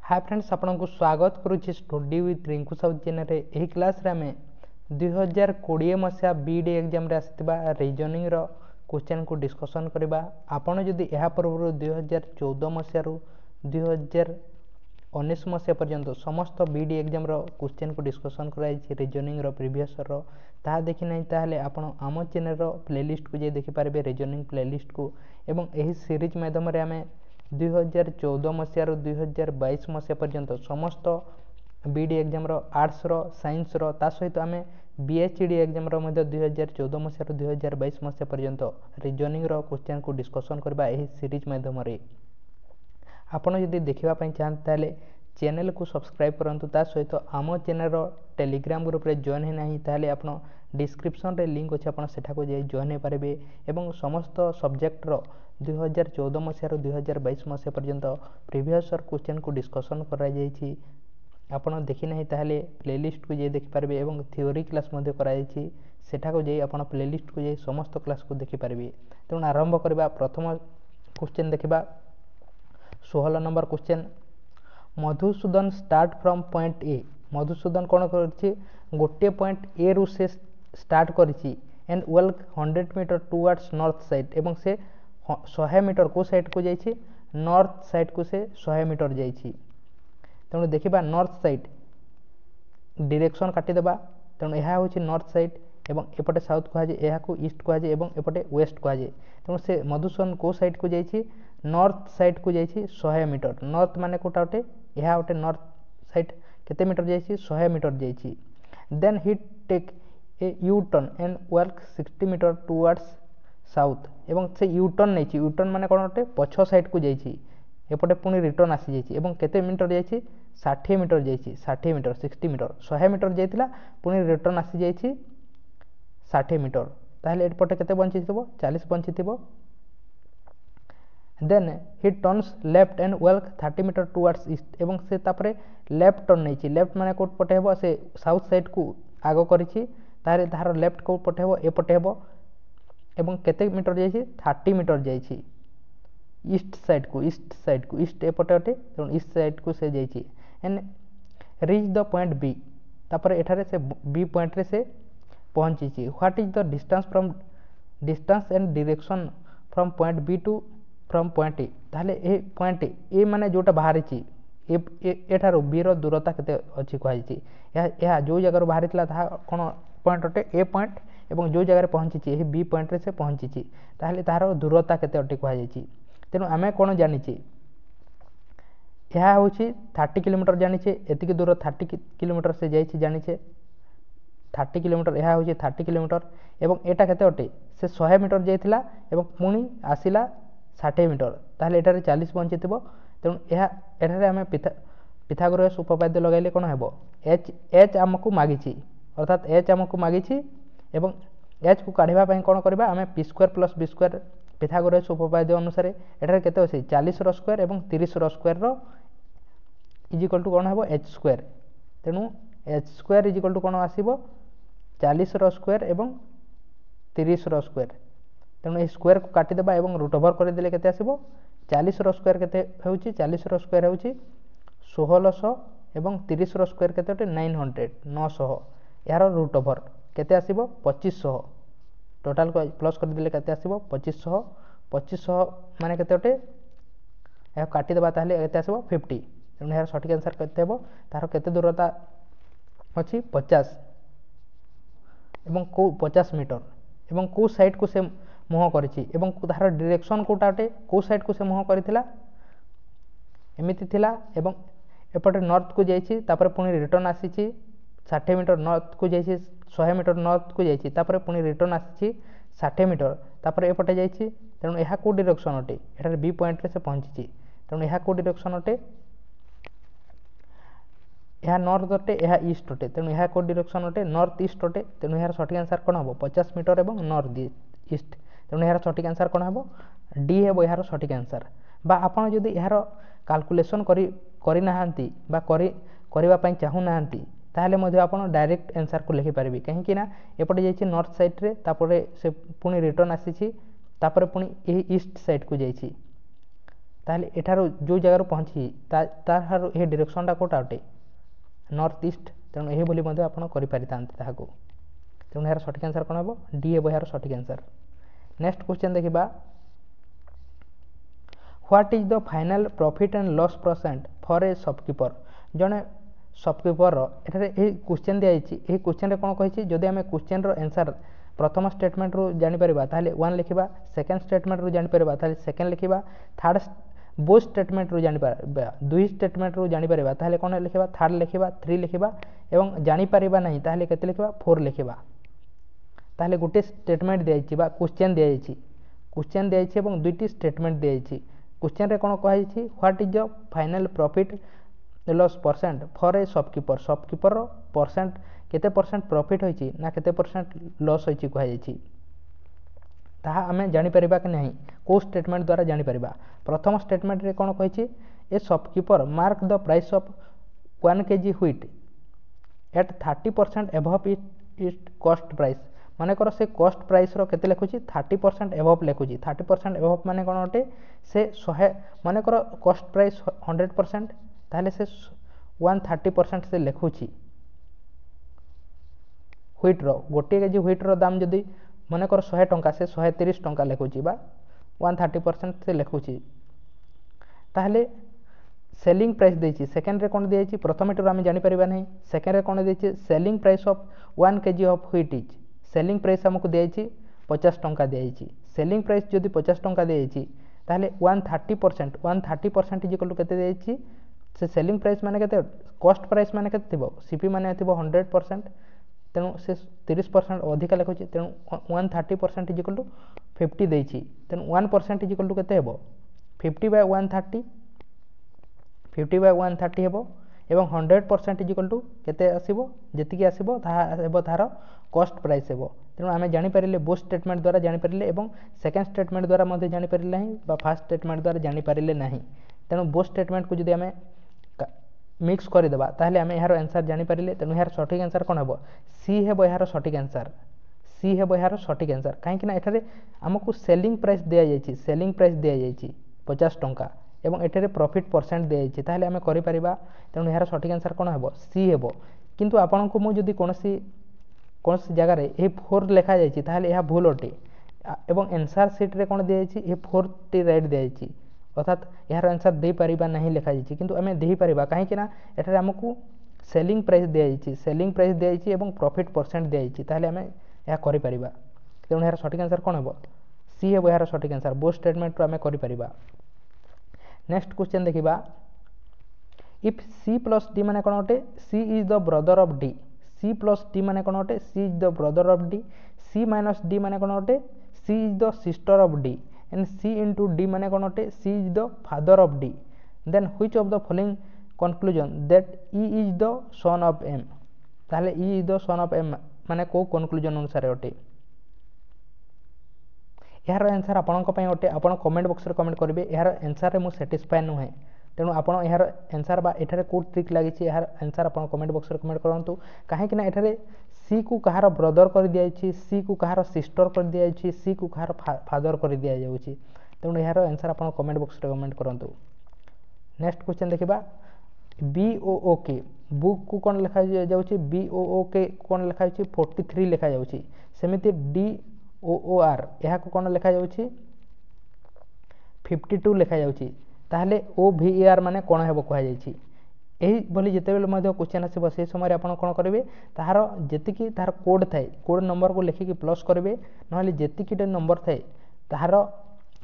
Hi friends आपन को स्वागत करुच्ची study with Rinku Sahu channel रे क्लास रे आमे 2020 मसिया बीडी एग्जाम रे आसीबा रीजनिंग रो क्वेश्चन को डिस्कशन करबा। आपन जदी एहा पूर्व 2014 मसिया रु 2019 मसिया पर्यंत समस्त बीडी एग्जाम रो क्वेश्चन को डिस्कशन कराई छि रीजनिंग रो प्रीवियस रो ता देखि नै ताहले आपन आम चैनल रो प्लेलिस्ट को जे देखि पारबे रीजनिंग प्लेलिस्ट को एवं एही सीरीज माध्यम रे आमे 2014 मसिया रु 2022 मसिया पर्यंत समस्त बीडी एग्जाम रो आर्ट्स रो साइंस रो ता सहित आमे बीएचडी एग्जाम रो मध्ये 2014 मसिया रु 2022 मसिया पर्यंत रीजनिंग रो क्वेश्चन को डिस्कशन करबा एही सीरीज माध्यम रे। आपन जदी देखिबा पई चाहत ताले चैनल को सब्सक्राइब करंतु ता सहित आम चैनल रो टेलीग्राम ग्रुप रे जॉइन हे नाही ताले आपन डिस्क्रिप्शन रे लिंक अछि आपन सेठा को जे जॉइन हे पारबे एवं समस्त सब्जेक्ट रो 2014 मसिया रु 2022 मसिया पर्यंत प्रीवियस क्वेश्चन को डिस्कशन करा जाय छी। आपन देखि नाही ताले प्लेलिस्ट को जे देखि पारबे एवं थ्योरी क्लास मध्ये करा जाय छी सेठा को जे आपन प्लेलिस्ट को जे समस्त क्लास को देखि पारबे। तेणु आरंभ करबा प्रथम क्वेश्चन देखिबा 16 number question. Madhusudan start from point A. Madhusudan कोन करछि गोटे पॉइंट ए रु से स्टार्ट करछि and walk 100 metre towards north side एवं से 100 मीटर को साइड को जाइछि नॉर्थ साइड को से 100 मीटर जाइछि। तेणु देखिबा नॉर्थ साइड डायरेक्शन काटी देबा। तेणु एहा होछि नॉर्थ साइड एवं एपटे साउथ को जे एहा को ईस्ट को जे एवं एपटे वेस्ट को जे। तेणु से मधुसूदन को साइड को जाइछि नॉर्थ साइड को जाइछि 100 मीटर। नॉर्थ माने कोटा उठे एहा उठे नॉर्थ साइड केते मीटर जाइछि 100 मीटर जाइछि। Then he take a U turn and walk 60 metre towards south एवं से यू टर्न नै छि। यू टर्न माने कोन उठे पछ साइड को जाइछि एपटे पुनी रिटर्न आसी जाइछि एवं केते मीटर जाइछि 60 मीटर जाइछि। 60 मीटर 60 मीटर 100 मीटर जाइतिला पुनी रिटर्न आसी जाइछि 60 मीटर ताहले एपटे केते बंची थिबो 40 बंची थिबो। Then he turns left and walk 30 metre towards east एवं से तापरे लेफ्ट टर्न नै छि। लेफ्ट माने कोट पटे हेबो से साउथ साइड को आगो करिछि तारे धार लेफ्ट को पटे हेबो एपटे हेबो एवं केते मीटर जाइछि 30 मीटर जाइछि ईस्ट साइड को ईस्ट एपटे अटे तेणु ईस्ट साइड को से जाइछि and reach the point B. तापरे एठारे से बी पॉइंट रे से पहुंचीछि। What is the distance and direction from point B to from point A. ताहले ए पॉइंट ए माने जोटा बाहरिछि एठारो बी रो दूरता केते अछि कहैछि। या जो जगह रो बाहरितला ता कोन पॉइंट अटे ए पॉइंट एवं जो जगह रे पहुंचीछि एही बी पॉइंट रे से पहुंचीछि ताहले तारो दूरता केते अटे कहैछि। तेणु आमे कोन जानिछि यह होछि 30 किलोमीटर जानिछे एतिक दूर 30 किलोमीटर से जाइछि जानिछे 30 किलोमीटर यह होछि 30 किलोमीटर एवं एटा केते अटे से 100 मीटर जाइथिला एवं पुणी आसिला 60 मीटर ताहले एटारे 40 बंचिथिबो। तेणु यह एठारे आमे पिथागोरस उपपाद्य लगाइले कोन हेबो एच हमकु मागिछि अर्थात एच हमकु मागिछि एवं एच को काढिबा पई कोन करबा आमे p square plus b square Pythagoras उपपाद्य अनुसार एठारे केते अछि 40 रो स्क्वायर एवं 30 रो स्क्वायर रो इज इक्वल टू कोन हेबो h स्क्वायर। तेणु h square is equal to कोन आसीबो 40 रो स्क्वायर एवं 30 रो स्क्वायर। तेणु ए स्क्वायर को काटी देबा एवं रूट ओवर कर देले केते आसीबो 40 रो स्क्वायर केते हेउची 40 रो स्क्वायर हेउची 1600 एवं 30 रो स्क्वायर केते अटे 900 यार रूट ओवर केते आसीबो 2500 टोटल को प्लस कर देले केते आसीबो 2500 माने केते अटे या काटी देबा ताहले केते आसीबो 50। तेणु यार सठिक आंसर केते हेबो तार केते दूरता अछि 50 एवं को 50 मीटर एवं को साइड को से मुह करिछि एवं तार डायरेक्शन कोटा अटे को साइड को से मुह करिथिला एमिति थिला एवं एपटे नॉर्थ को जाइछि तापर पुनी रिटर्न आसीछि 60 मीटर नॉर्थ को जाइछि 100 मीटर नॉर्थ को जाइछि तापर पुनी रिटर्न आसीछि 60 मीटर तापर एपटे जाइछि। तेणु एहा को डायरेक्शन अटे एठारे बी पॉइंट रे से पहुंचीछि। तेणु एहा को डायरेक्शन अटे एहा नॉर्थ अटे एहा ईस्ट अटे। तेणु एहा को डायरेक्शन अटे नॉर्थ ईस्ट अटे। तेणु एहार सठिक आंसर कोन हबो 50 मीटर एवं नॉर्थ ईस्ट। तेणु एहार सठिक आंसर कोन हबो डी हेबो एहार सठिक आंसर। बा आपण जदी एहार कैलकुलेशन करि नाहंती बा करिबा पई चाहू नाहंती ताहले मध्ये आपण डायरेक्ट आंसर को लिखि पारबी कहीं कि ना एपटे जाइछि नॉर्थ साइड रे तापरे से पुनी रिटर्न आसीछि तापरे पुनी ए ईस्ट साइड को जाइछि ताहले एठारो जो जगार पहुँची तार ये डायरेक्शनटा कोटा अटे नॉर्थ ईस्ट तेणु यही बोली मध्य आपण करि परितांते ताहाको तेणु यार सठिक आंसर कोन हबो डी हेबो यार सठिक आंसर। नेक्स्ट क्वेश्चन देखिबा what is the final profit and loss percent for a shopkeeper जने शॉपकीपर एठारे ए क्वेश्चन दिया जायछि ए क्वेश्चन रे कोन कहिछि जदि हमें क्वेश्चन रो आंसर प्रथम स्टेटमेंट रो जानि परिबा ताले 1 लिखिबा सेकंड स्टेटमेंट रो जानि परिबा ताले सेकंड लिखिबा थर्ड बोथ स्टेटमेंट रू जानि परिबा दुई स्टेटमेंट रू जानि परिबा ताले कोन लिखिबा थर्ड लिखिबा 3 लिखिबा एवं जानि परिबा नहीं ताले केते लिखिबा 4 लिखिबा ताले गुटे स्टेटमेंट दिया जायछि बा क्वेश्चन दिया जायछि एवं दुईटी स्टेटमेंट दिया जायछि क्वेश्चन रे कोन कहै छि what is the final profit loss percent for a shopkeeper रो परसेंट केते परसेंट प्रॉफिट होइछि ना केते परसेंट लॉस होइछि कहै छि ताहा आमे जानि परिबा कि नहीं को स्टेटमेंट द्वारा जानि परिबा प्रथम स्टेटमेंट रे कोन कहै छि a shopkeeper mark the price of 1 kg wheat at 30% above it cost price माने कर से कॉस्ट प्राइस रो केते लेखुछि 30% अबव लेखुछि 30% अबव माने कोन अटे से 100 माने कर कॉस्ट प्राइस 100% ताले से 130% से लेखुछि व्हीट रो गोटे केजी व्हीट रो दाम जदी माने कर 100 टंका से 130 टंका लेखुछि बा 130% से लेखुछि ताले सेलिंग प्राइस देछि सेकंड रे कोन देछि प्रथम एटरो हम जानि परिबा नहीं सेकंड रे कोन देछि selling price of 1 kg of wheat is selling price हमको देछि 50 टंका देछि सेलिंग प्राइस जदी 50 टंका देछि ताले 130% इज इक्वल टू केते देछि से सेलिंग प्राइस माने केते कॉस्ट प्राइस माने केते थिबो सीपी माने थिबो 100% तेणु से 30% अधिक लेखुछि तेणु 130% इज इक्वल टू 50 देछि तेणु 1% इज इक्वल टू केते हेबो 50/130 हेबो एवं 100% इज इक्वल टू केते आसीबो जेतिकी आसीबो ताहा हेबो तार कॉस्ट प्राइस हेबो तेणु आमे जानि परिले बोथ स्टेटमेंट द्वारा जानि परिले एवं सेकंड स्टेटमेंट द्वारा मध्ये जानि परिले नहीं बा फर्स्ट स्टेटमेंट द्वारा जानि परिले नहीं तेणु बोथ स्टेटमेंट को जदि आमे मिक्स कर देबा ताहले आमे यार आंसर जानि परिले तेणु यार सठिक आंसर कोन हेबो सी हेबो यार सठिक आंसर सी हेबो यार सठिक आंसर काहे कि ना एठारे हमकु सेलिंग प्राइस दिया जायछि 50 टंका एवं एठारे प्रॉफिट परसेंट दिया जायछि ताहले आमे करि परिबा तेणु यार सठिक आंसर कोन हेबो सी हेबो किंतु आपन को मु जदि कोनसी जगह रे ए 4 लिखा जायछि ताहले यह भूल अटे एवं आंसर शीट रे कोन दिया जायछि ए 4 टी राइट दिया जायछि अर्थात यार आंसर दे परिबा नहीं लिखा जायछि किंतु आमे देहि परिबा काहे कि ना एठारे हमकु सेलिंग प्राइस दिया जायछि एवं प्रॉफिट परसेंट दिया जायछि ताहले आमे या करि परिबा तेणु यार सठिक आंसर कोन हेबो सी हेबो यार सठिक आंसर बोथ स्टेटमेंट रो आमे करि परिबा। नेक्स्ट क्वेश्चन देखिबा इफ सी प्लस डी माने कोन अटे C is the brother of D C plus D माने कोन अटे C is the brother of D C minus D माने कोन अटे C is the sister of D and C into D माने कोन अटे C is the father of D then which of the following conclusion that E is the sun of M ताहले E is the sun of M माने को conclusion अनुसार अटे यार answer आपनक पय अटे आपन कमेंट बॉक्स रे कमेंट करिवे यार आंसर रे मु सैटिस्फाई न होय तेणु आपन यार आंसर बा एठारे को ट्रिक लागि छि यार आंसर आपन कमेंट बॉक्स रे कमेंट करंतु काहे कि ना एठारे सी को कहार ब्रदर कर दिया छि सी को कहार सिस्टर कर दिया छि सी को कहार फादर कर दिया जाउ छि तेणु यार आंसर आपन कमेंट बॉक्स रे कमेंट करंतु। नेक्स्ट क्वेश्चन देखिबा बी ओ ओ के बुक को कोन लिखा जाउ छि बी ओ ओ के कोन लिखा छि 43 लिखा जाउ छि सेमिति डी ओ ओ आर यहा को कोन लिखा जाउ छि 52 लिखा जाउ छि ताहले ओ भी ए आर माने कोन हेबो कहै जाय छि एही बोली जेते बेले मध्ये क्वेश्चन आसीबो से समय रे आपण कोन करिवे ताहार जेतिकी ताहार कोड थाए कोड नंबर को लेखि कि प्लस करिवे नहले जेतिकी टे नंबर थाए ताहार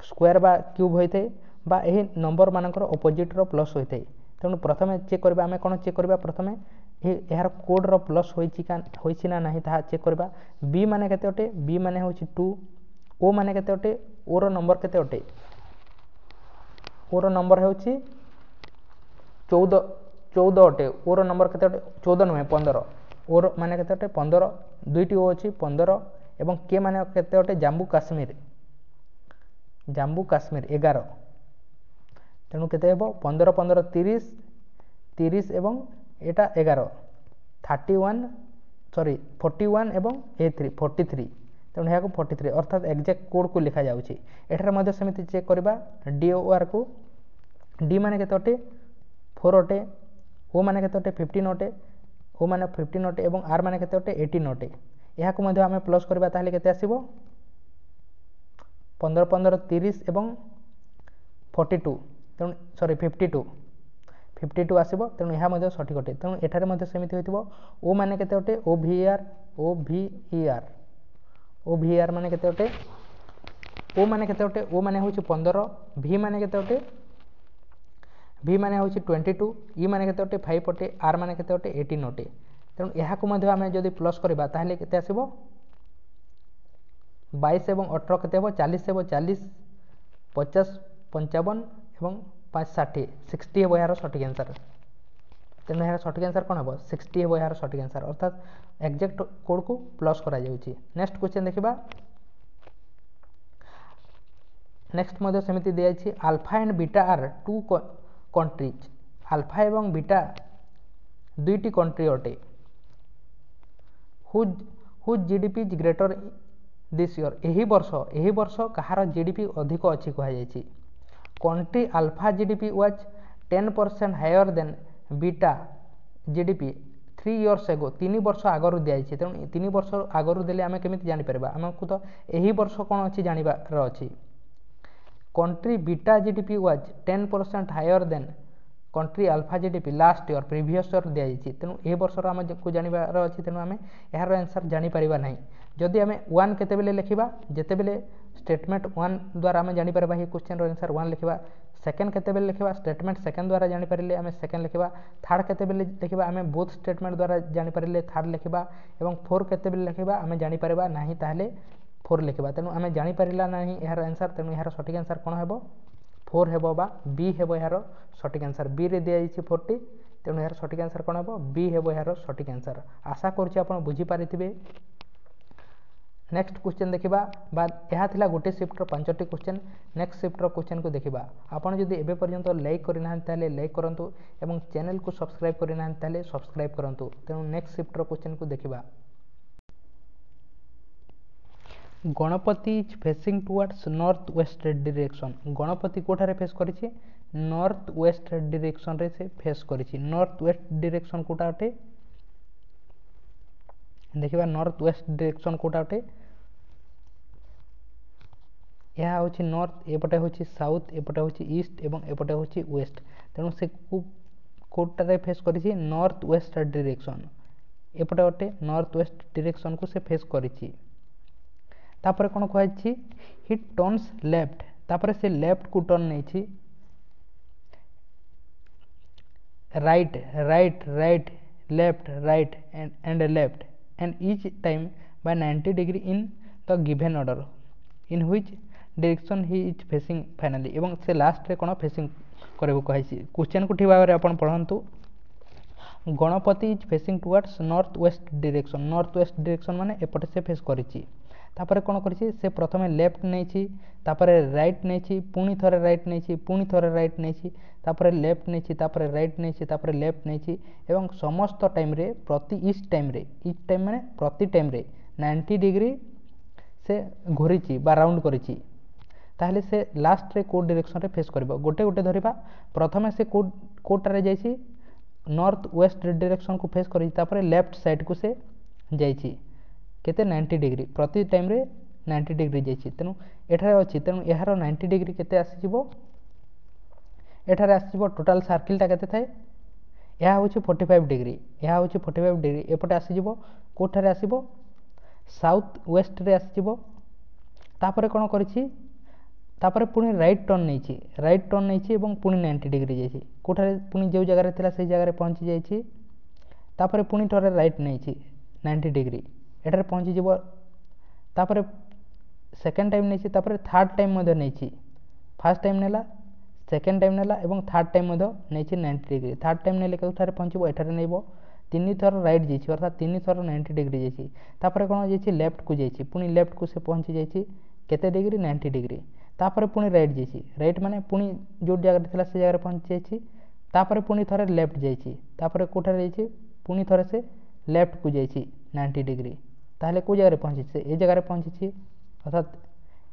स्क्वायर बा क्यूब होय थाए बा एही नंबर मानकर ऑपोजिट रो प्लस होय थाए तेणु प्रथमे चेक करबा आमे कोन चेक करबा प्रथमे यार कोड रो प्लस होई छि ना नाही ता चेक करबा बी माने केते अटे बी माने होछि 2 ओ माने केते अटे ओ रो नंबर केते अटे ओ रो नंबर होछि 14 अटे ओ रो नंबर केते अटे 14 नुहे 15 ओ रो माने केते अटे 15 दुईटी ओ अछि 15 एवं के माने केते अटे जम्मू काश्मीर 11 तेणु केते हेबो 15 15 30 30 एवं एटा 11 31 सॉरी 41 एवं ए3 43 तेणु यहाँ 43 अर्थात एक्जेक्ट कोड को लिखा जाउछि एठार मध्ये समिति चेक करबा डीओआर को डी माने केते अटे 4 अटे ओ माने केते अटे 15 अटे ओ माने 15 अटे एवं आर माने केते अटे 18 अटे यहाँ को मध्य आमे प्लस करबा ताहले केते आसीबो 15 15 30 एवं 42 तेणु सॉरी 52 आसीबो तेणु यहाँ मध्य सठिक अटे तेणु एठारे मध्य सेमिति होइतिबो ओ माने केते अटे ओ वी आर माने केते अटे ओ माने केते अटे ओ माने होछि 15 वी माने केते अटे वी माने होछि 22 ई माने केते अटे 5 अटे आर माने केते अटे 18 अटे तेणु यहाँ को मध्य आमे जदि प्लस करबा ताहले केते आसीबो 22 एवं 18 केते हो 40 हेबो 40 50 55 एवं 5 60 60 हेबो यार सठिक आंसर तेणु यार सठिक आंसर कोन हेबो 60 हेबो यार सठिक आंसर अर्थात एक्जेक्ट कोड को प्लस करा जाउची। नेक्स्ट क्वेश्चन देखिबा नेक्स्ट मध्य सेमिति दियाछि alpha and beta are two countries alpha एवं बीटा दुईटी कंट्री अटे whose GDP is greater this year एही वर्ष कहार जीडीपी अधिक अछि कहा जायछि country alpha GDP was 10% higher than beta GDP 3 years ago 3 वर्ष आगरु दियाछि तेणु 3 वर्ष आगरु देले आमे केमिति जानि परबा हमकु तो एही वर्ष कोन अछि जानिबार अछि country Beta GDP was 10% higher than country alpha GDP last year previous year दिया जायछि तेणु ए वर्षर आमे को जानिबार अछि तेणु आमे एहार आंसर जानि परिबा नाही जदि आमे 1 केते बेले लिखिबा जेते बेले स्टेटमेंट 1 द्वारा आमे जानि परबा ही क्वेश्चन रो आंसर 1 लिखिबा सेकंड केते बेले लिखिबा स्टेटमेंट सेकंड द्वारा जानि परिले आमे सेकंड लिखिबा थर्ड केते बेले लिखिबा आमे बोथ स्टेटमेंट द्वारा जानि परिले थर्ड लिखिबा एवं फोर केते बेले लिखिबा आमे जानि परिबा नाही ताहले 4 लिखिबा तेणु आमे जानि परिला नाही एहार आंसर तेणु एहार सठिक आंसर कोन हेबो 4 हेबो बा बी हेबो एहार सठिक आंसर बी रे दिया जायछि 40 तेणु एहार सठिक आंसर कोन हेबो बी हेबो एहार सठिक आंसर आशा करछि आपण बुझी पारिथिबे। नेक्स्ट क्वेश्चन देखिबा बा एहा थिला गोटे शिफ्ट रो 5टी क्वेश्चन नेक्स्ट शिफ्ट रो क्वेश्चन को देखिबा आपण जदि एबे पर्यंत लाइक करि नाहन ताले लाइक करंतु एवं चैनल को सब्सक्राइब करि नाहन ताले सब्सक्राइब करंतु तेणु नेक्स्ट शिफ्ट रो क्वेश्चन को देखिबा Ganpati is facing towards north west direction Ganpati कोठारे फेस करिछि नॉर्थ वेस्ट डायरेक्शन रे से फेस करिछि नॉर्थ वेस्ट डायरेक्शन कोटा अटे देखिबा नॉर्थ वेस्ट डायरेक्शन कोटा अटे यह होछि नॉर्थ एपटे होछि साउथ एपटे होछि ईस्ट एवं एपटे होछि वेस्ट तेणु से कोटा रे फेस करिछि नॉर्थ वेस्ट डायरेक्शन एपटे अटे नॉर्थ वेस्ट डायरेक्शन को से फेस करिछि तापर कोन कहै ही टर्न्स लेफ्ट तापर से लेफ्ट को टर्न नै छी right right right left right and left and each time by 90 degree in the given order in which direction he is facing finally एवं से लास्ट रे कोन फेसिंग करबो कहै छी क्वेश्चन को ठीक भाव रे अपन पढंतु Ganpati is facing towards north west direction माने एपटे से फेस करिछि तापर कोन करिछि से प्रथमे लेफ्ट नै छी तापर राइट नै छी पुनी थरे राइट नै छी पुनी थरे राइट नै छी तापर लेफ्ट नै छी तापर राइट नै छी तापर लेफ्ट नै छी एवं समस्त टाइम रे प्रति ईच टाइम माने प्रति टाइम रे 90 डिग्री से घुरिछि बा राउंड करिछि ताहले से लास्ट रे कोड डायरेक्शन रे फेस करबो गोटे गोटे धरिबा प्रथमे से कोड रे जाइछि नॉर्थ वेस्ट डायरेक्शन को फेस करिछि तापर लेफ्ट साइड को से जाइछि केते 90 डिग्री प्रति टाइम रे 90 डिग्री जाइछि तेनु एठारे अछि तेनु एहार 90 डिग्री केते आसी जिवो एठारे आसी जिवो टोटल सर्किल ता केते थाए एहा होछि 45 डिग्री एहा होछि 45 डिग्री एपटे आसी जिवो कोठारे आसीबो साउथ वेस्ट रे आसी जिवो तापर कोन करिछि तापर पुनी राइट टर्न नैछि एवं पुनी 90 डिग्री जाइछि कोठारे पुनी जे जगह रे थिला से जगह रे पहुंची जाइछि तापर पुनी थोरे राइट नैछि 90 डिग्री एठारे पहुंची जिवो तापर सेकंड टाइम नैछि तापर थर्ड टाइम मधे नैछि फर्स्ट टाइम नेला सेकंड टाइम नेला एवं थर्ड टाइम मधे नैछि 90 डिग्री थर्ड टाइम नेले कोठारे पहुंचबो एठारे नेबो तीन थर राइट जाइछि अर्थात तीन थर 90 डिग्री जाइछि तापर कोन जाइछि लेफ्ट को जाइछि पुनी लेफ्ट को से पहुंची जाइछि केते डिग्री 90 डिग्री तापर पुनी राइट जाइछि राइट माने पुनी जो जगह रे थिला से जगह रे पहुंची जाइछि तापर पुनी थरे लेफ्ट जाइछि तापर कोठारे जाइछि पुनी थरे से लेफ्ट को जाइछि 90 डिग्री ताहले को जगह रे पहुंची से ए जगह रे पहुंची छी अर्थात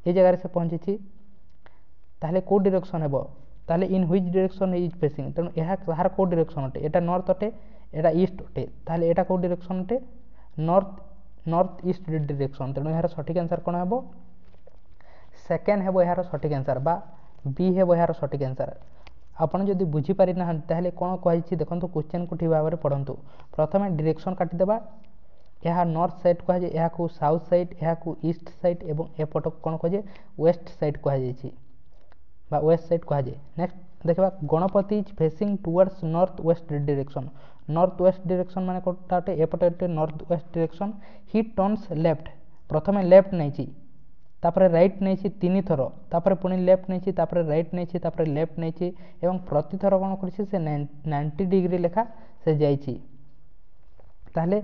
ए जगह रे से पहुंची छी ताहले को डायरेक्शन हेबो ताहले in which direction is facing तेणु यह कहार को डायरेक्शन अटे एटा नॉर्थ अटे एटा ईस्ट अटे ताहले एटा को डायरेक्शन अटे नॉर्थ ईस्ट डायरेक्शन तेणु यार सठिक आंसर कौन हेबो सेकेंड हेबो यार सठिक आंसर बा बी हेबो यार सठिक आंसर आपण जदि बुझी पारि ना ताहले कोन कहैछि देखंतु क्वेश्चन को ठीक भाबरे पढंतु प्रथमे डायरेक्शन काटि देबा यह नॉर्थ साइड कह जाय यह साउथ साइड यह ईस्ट साइड एवं एपट कौन कह जाय वेस्ट साइड कह जाय बा वेस्ट साइड कह जाय नेक्स्ट देखबा Ganpati is facing towards north west direction north west direction माने कोटाटे एपटे north west direction he turns left प्रथमे लेफ्ट नैछि तापरे राइट नैछि तीन थर तापरे पुणी लेफ्ट नैछि तापरे राइट नैछि तापरे लेफ्ट नैछि एवं प्रति थर कोन करछि से 90 डिग्री लेखा से जाइछि ताहले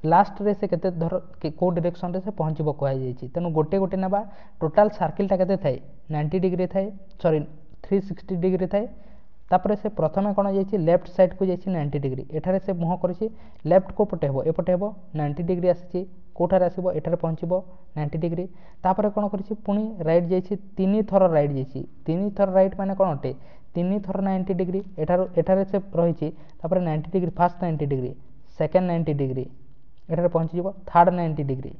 लास्ट रे से केते धर को डायरेक्शन रे से पहुंचबो कह जाइछि तेनु गोटे गोटे नेबा टोटल सर्किल टा केते थाए 90 डिग्री थाए सॉरी 360 डिग्री थाए तापरे से प्रथमे कोन जाइछि लेफ्ट साइड को जाइछि 90 डिग्री एठारे से मुह करछि लेफ्ट को पटे हेबो एपटे हेबो 90 डिग्री आछि कोठारे आसीबो एठारे पहुंचबो 90 डिग्री तापरे कोन करछि पुणी राइट जाइछि तीन थर राइट जाइछि तीन थर राइट माने कोन अटे तीन थर 90 डिग्री एठारे से रहिछि तापरे 90 degree first 90 degree second 90 degree एठारे पहुंची जीवो थर्ड 90 डिग्री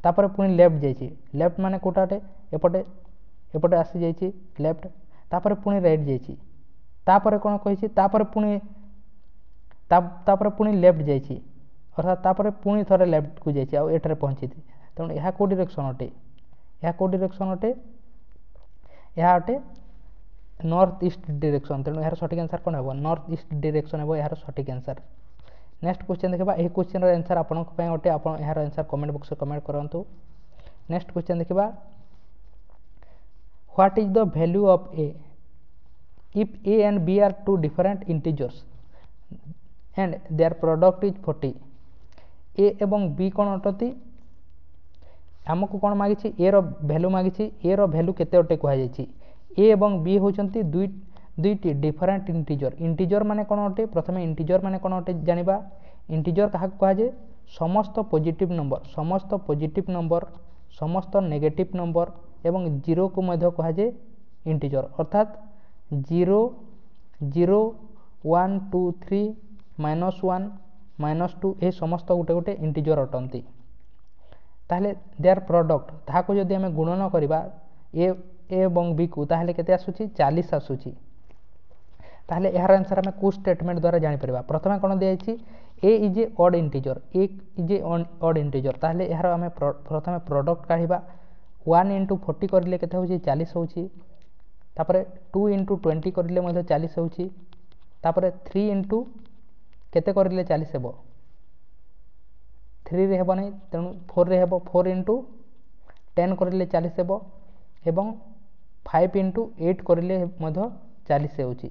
तापरे पुणी लेफ्ट जाइछि लेफ्ट माने कोटाटे एपटे आसी जाइछि लेफ्ट तापरे पुणी राइट जाइछि तापरे कोन कहिछि तापरे पुणी लेफ्ट जाइछि अर्थात तापरे पुणी थरे लेफ्ट को जाइछि आ एठारे पहुंची तेणु यह को डायरेक्शन अटे यह को डायरेक्शन अटे यह अटे नॉर्थ ईस्ट डायरेक्शन तेणु यार सठिक आंसर कोन हेबो नॉर्थ ईस्ट डायरेक्शन हेबो यार सठिक आंसर नेक्स्ट क्वेश्चन देखा यही क्वेश्चन आंसर आपन अटे आपन यार आंसर कमेंट बॉक्स में कमेंट करंतु नेक्स्ट क्वेश्चन देखा what is the value of A if A and B are two different integers and their product is 40 A एवं बी कौन अटती आमको कौन मागिछि ए रो वैल्यू मागिछि ए रो वैल्यू केते अटे कह जाइछि ए एवं बी होचंती दुईटी डिफरेंट इंटीजर माने कौन अटे प्रथमे इंटीजर माने कौन अटे जानिबा इंटीजर कहा कह जाए समस्त पॉजिटिव नंबर समस्त नेगेटिव नंबर एवं जीरो को मध्य कह जाए इंटीजर अर्थात 0 0 1 2 3 -1 -2 ए समस्त गोटे गोटे इंटीजर अटंती ताहले देयर प्रोडक्ट ताहाको जदि हमें गुणन करिबा ए एवं बी को ताहले केते आसुची 40 आसुची ताहले यार आंसर हमें को स्टेटमेंट द्वारा जानि परबा प्रथमे कोन दिया छि A is a odd integer odd integer ताहले यार हमें प्रथमे प्रोडक्ट काढिबा 1 * 40 करिले केते होची 40 होची तापरे 2 * 20 करिले मध्ये 40 होची तापरे 3 * केते करिले 40 हेबो 3 रे हेबो नै तेनु 4 रे हेबो 4 * 10 करिले 40 हेबो एवं 5 * 8 करिले मध्ये 40 होची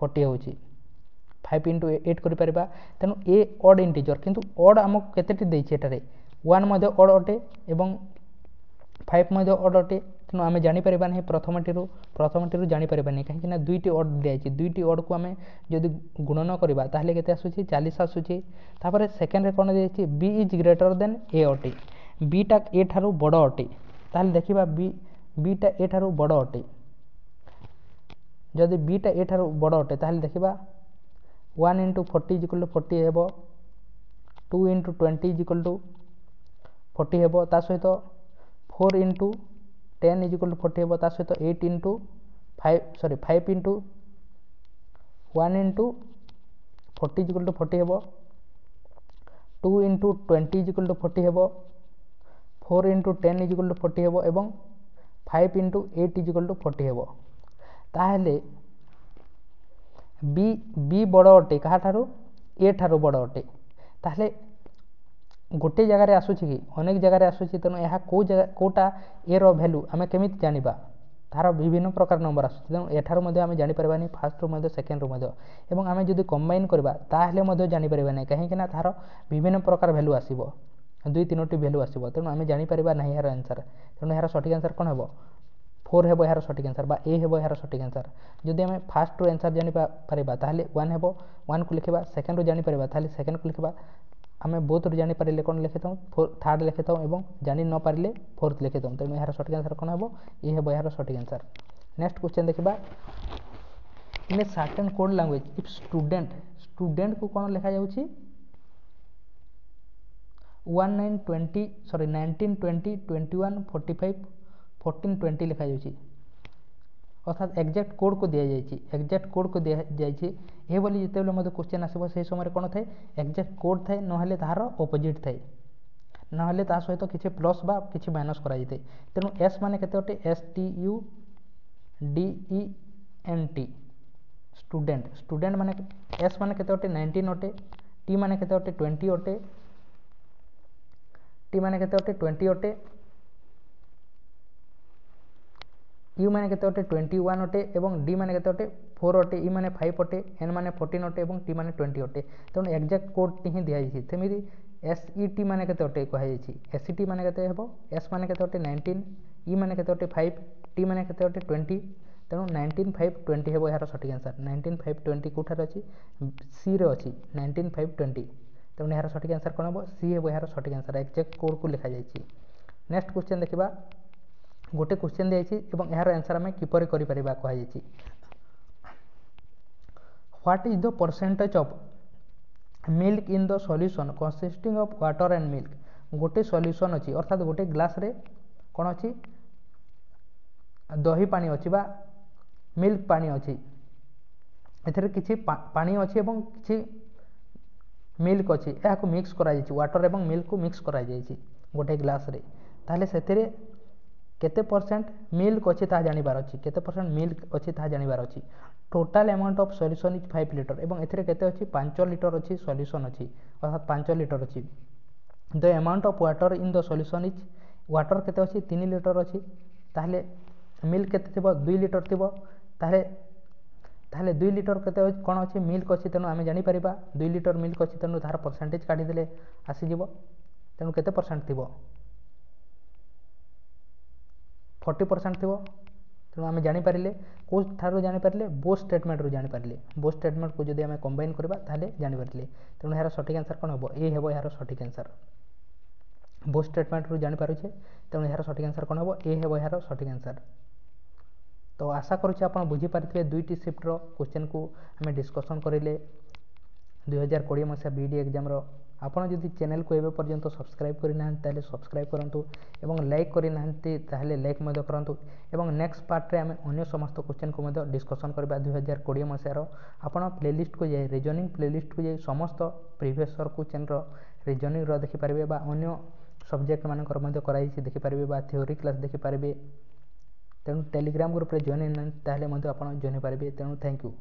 40 होची 5 * 8 करि परबा तेनु ए ऑड इंटीजर किंतु ऑड हमक केतेटी देइ छै एटारे 1 मध्ये ऑड अटे एवं 5 मध्ये ऑड अटे तेनु आमे जानि परबा नै प्रथमटिरु जानि परबा नै काहे कि ना दुईटी ऑड दिया छै दुईटी ऑड को आमे जदि गुणन करबा ताहले केते आसुची 40 आसुची तापरे सेकंड रे कोन दिया छै बी इज ग्रेटर देन ए अटे बी टा ए थारु बड़ अटे ताहले देखिबा बी टा ए थारु बड़ अटे जदि बी टा ए थारु बड़ अटे ताहले देखिबा 1 * 40 = 40 हेबो 2 * 20 = 40 हेबो ता सहित 4 * 10 = 40 हेबो ता सहित 8 * 5 * 1 * 40 = 40 हेबो 2 * 20 = 40 हेबो 4 * 10 = 40 हेबो एवं 5 * 8 = 40 हेबो ताहले बी बड़ अटे कहा ठारू ए ठारू बड़ अटे ताहले गोटे जगह रे आसुची कि अनेक जगह रे आसुची तेणु यह को जगह कोटा ए रो वैल्यू आमे केमिति जानिबा तार विभिन्न प्रकार नंबर आसुची तेणु एठारू मध्ये आमे जानि परबानी फर्स्ट रो मध्ये सेकंड रो मध्ये एवं आमे जदि कंबाइन करबा ताहले मध्ये जानि परबा नै काहे कि ना तार विभिन्न प्रकार वैल्यू आसीबो 2-3टी वैल्यू आसीबो तेणु आमे जानि परबा नै यार आंसर तेणु यार सठिक आंसर कोन हेबो 4 हेबो यार सठिक आंसर बा ए हेबो यार सठिक आंसर जदि हमें फर्स्ट रो आंसर जानि परबा ताहले 1 हेबो 1 को लिखबा सेकंड रो जानि परबा ताहले सेकंड को लिखबा हमें बोथ रो जानि परिले कोन लिखितौ थर्ड लिखितौ एवं जानि न परिले फोर्थ लिखितौ तेणु यार सठिक आंसर कोन हेबो ए हेबो यार सठिक आंसर नेक्स्ट क्वेश्चन देखा in a certain code language if student को कौन लिखा जाउछि 19 20 21 45 14 20 लिखा जाउछि अर्थात एक्जाक्ट कोड को दिया जाइछि ए बोली जेतेबेले मते क्वेश्चन आसीबो से समय कोन थाए एक्जाक्ट कोड थाए नहले ताहार ऑपोजिट थाए नहले ता सहित किछि प्लस बा किछि माइनस करा जैते तेनु एस माने केते ओटे STUDENT स्टूडेंट माने एस माने केते ओटे 19 ओटे टी माने केते ओटे 20 ओटे टी माने केते ओटे 20 ओटे यू माने केते ओटे 21 ओटे एवं डी माने केते ओटे 4 ओटे ई माने 5 ओटे एन माने 14 ओटे एवं टी माने 20 ओटे तेणु एक्जाक्ट कोड टी ही दिया जाइछि सेमिति SET माने केते ओटे कहै जाइछि SET माने केते हेबो एस माने केते ओटे 19 ई माने केते ओटे 5 टी माने केते ओटे 20 तेणु 19 5 20 हेबो यार सठिक आंसर 19 5 20 कोठार अछि सी रे अछि 19 5 20 तेणु यार सठिक आंसर कोन हेबो सी हेबो यार सठिक आंसर एक्जाक्ट कोड को लिखा जाइछि नेक्स्ट क्वेश्चन देखिबा गोटे क्वेश्चन दिया यार आंसर आम किपर कर कहुई what is the percentage of milk in the solution consisting of water and milk गोटे सॉल्यूशन अच्छी अर्थात गोटे ग्लास रे कौन अच्छी दही पानी अच्छी बा मिल्क पानी अच्छी एथरे किछि पानी अच्छी एवं किछि मिल्क अच्छी या मिक्स करा जायछि वाटर एवं मिल्क को मिक्स करा जायछि गोटे ग्लास रे ताले सेथिरे केते परसेंट मिल्क अच्छी ता जानिबार अच्छी केते परसेंट मिल्क अच्छी ता जानिबार अच्छी total amount of solution is 5 litre एवं एथिरे केते अच्छी 5 लीटर अच्छी सॉल्यूशन अच्छी अर्थात 5 लीटर अच्छी the amount of water in the solution is water केते अच्छी 3 लीटर अच्छी ताहले मिल्क केते थिबो 2 लीटर थिबो ताहले 2 लीटर केते कोन अच्छी मिल्क अच्छी तेनु आमे जानि परिबा 2 लीटर मिल्क अच्छी तेनु तार परसेंटेज काढी देले आसी जिवो तेनु केते परसेंट थिबो 40% थी तेणु आम जापारे कौ ठार जापारे बोथ स्टेटमेंट रू जापारे बोथ स्टेटमेंट को जब आम कंबाइन करवा जापारे तेणु यार सठिक आंसर कौन हम ए हम यार सठिक आंसर बोथ स्टेटमेंट रू जापारे तेणु यार सठिक आंसर कौन हम ए हम यार सठिक आंसर तो आशा करुच्छे आप बुझीपारे दुईटी शिफ्टर क्वेश्चन को आम डिस्कसन करें 2020 मसीहा बीडी एग्जाम आपन जदि चैनल को एबे पर्यंत सब्सक्राइब करना ताले सब्सक्राइब करंतु एवं लाइक करना ताले लाइक मध्य करंतु एवं नेक्स्ट पार्ट रे आमे अन्य समस्त क्वेश्चन को मध्य डिस्कशन करबा 2020 मसीहार आपन प्लेलिस्ट को जाय रीजनिंग प्लेलिस्ट को जाय समस्त प्रीवियस ईयर क्वेश्चन रो रीजनिंग रो देखि पारबे बा अन्य सब्जेक्ट मानकर मध्य कराई छि देखि पारबे बा थ्योरी क्लास देखि पारबे तेणु टेलीग्राम ग्रुप रे जॉइन ताले मध्य आपन जॉइन पारबे तेणु थैंक यू।